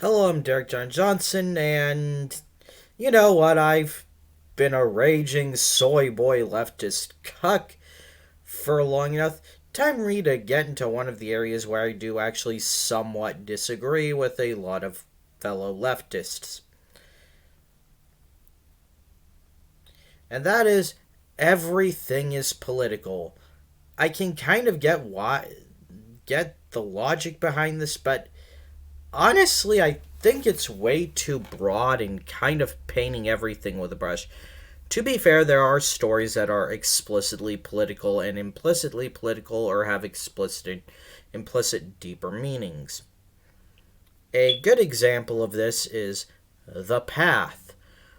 Hello, I'm Derek John Johnson, and you know what? I've been a raging soy boy leftist cuck for long enough. Time for me to get into one of the areas where I do actually somewhat disagree with a lot of fellow leftists. And that is everything is political. I can kind of get the logic behind this, but honestly, I think it's way too broad and kind of painting everything with a brush. To be fair, there are stories that are explicitly political and implicitly political or have implicit deeper meanings. A good example of this is The Path,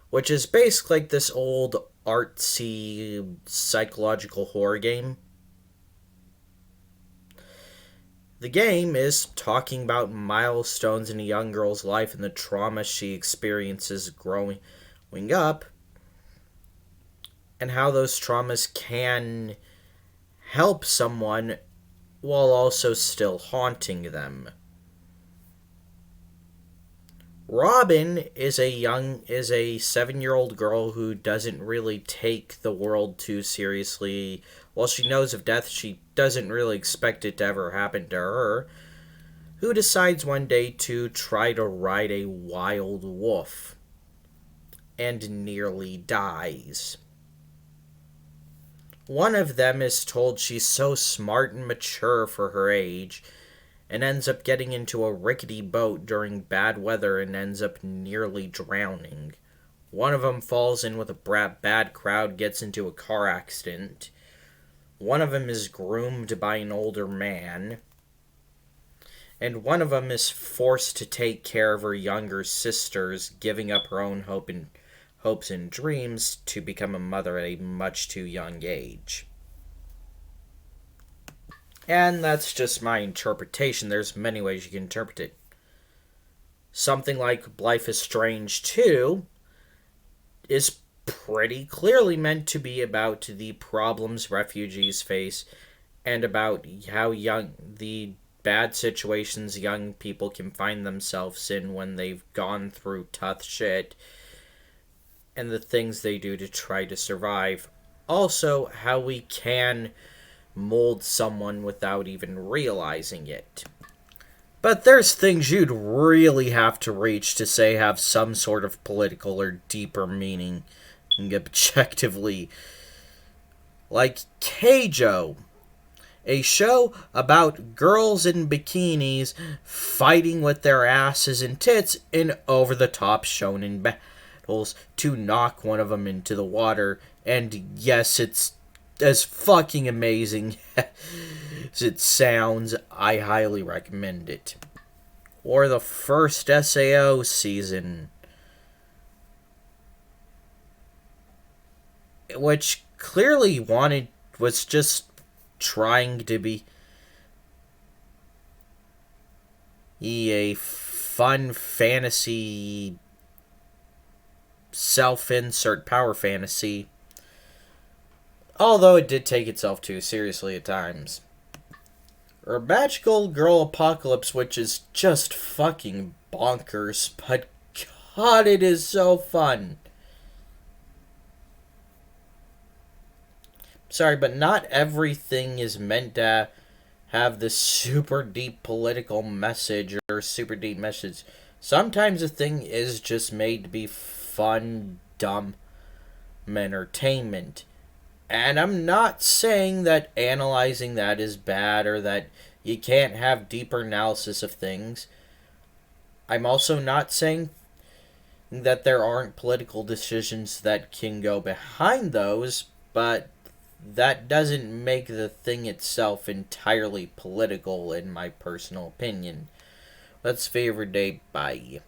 which is basically like this old artsy psychological horror game. The game is talking about milestones in a young girl's life and the trauma she experiences growing up, and how those traumas can help someone while also still haunting them. Robin is a 7-year-old girl who doesn't really take the world too seriously. While she knows of death, she doesn't really expect it to ever happen to her. Who decides one day to try to ride a wild wolf and nearly dies. One of them is told she's so smart and mature for her age and ends up getting into a rickety boat during bad weather and ends up nearly drowning. One of them falls in with a bad crowd, gets into a car accident. One of them is groomed by an older man. And one of them is forced to take care of her younger sisters, giving up her own hopes and dreams to become a mother at a much too young age. And that's just my interpretation. There's many ways you can interpret it. Something like Life is Strange 2 is pretty clearly meant to be about the problems refugees face and about how the bad situations young people can find themselves in when they've gone through tough shit and the things they do to try to survive. Also, how we can mold someone without even realizing it. But there's things you'd really have to reach to say have some sort of political or deeper meaning objectively. Like Keijo, a show about girls in bikinis fighting with their asses and tits in over the top shonen battles to knock one of them into the water. And yes, it's as fucking amazing as it sounds. I highly recommend it. Or the first SAO season, which clearly was just trying to be a fun fantasy, self-insert power fantasy, although it did take itself too seriously at times. Or Magical Girl Apocalypse, which is just fucking bonkers, but god, it is so fun. Sorry, but not everything is meant to have this super deep political message or super deep message. Sometimes a thing is just made to be fun, dumb entertainment. And I'm not saying that analyzing that is bad or that you can't have deeper analysis of things. I'm also not saying that there aren't political decisions that can go behind those, but that doesn't make the thing itself entirely political, in my personal opinion. Let's favor day. Bye.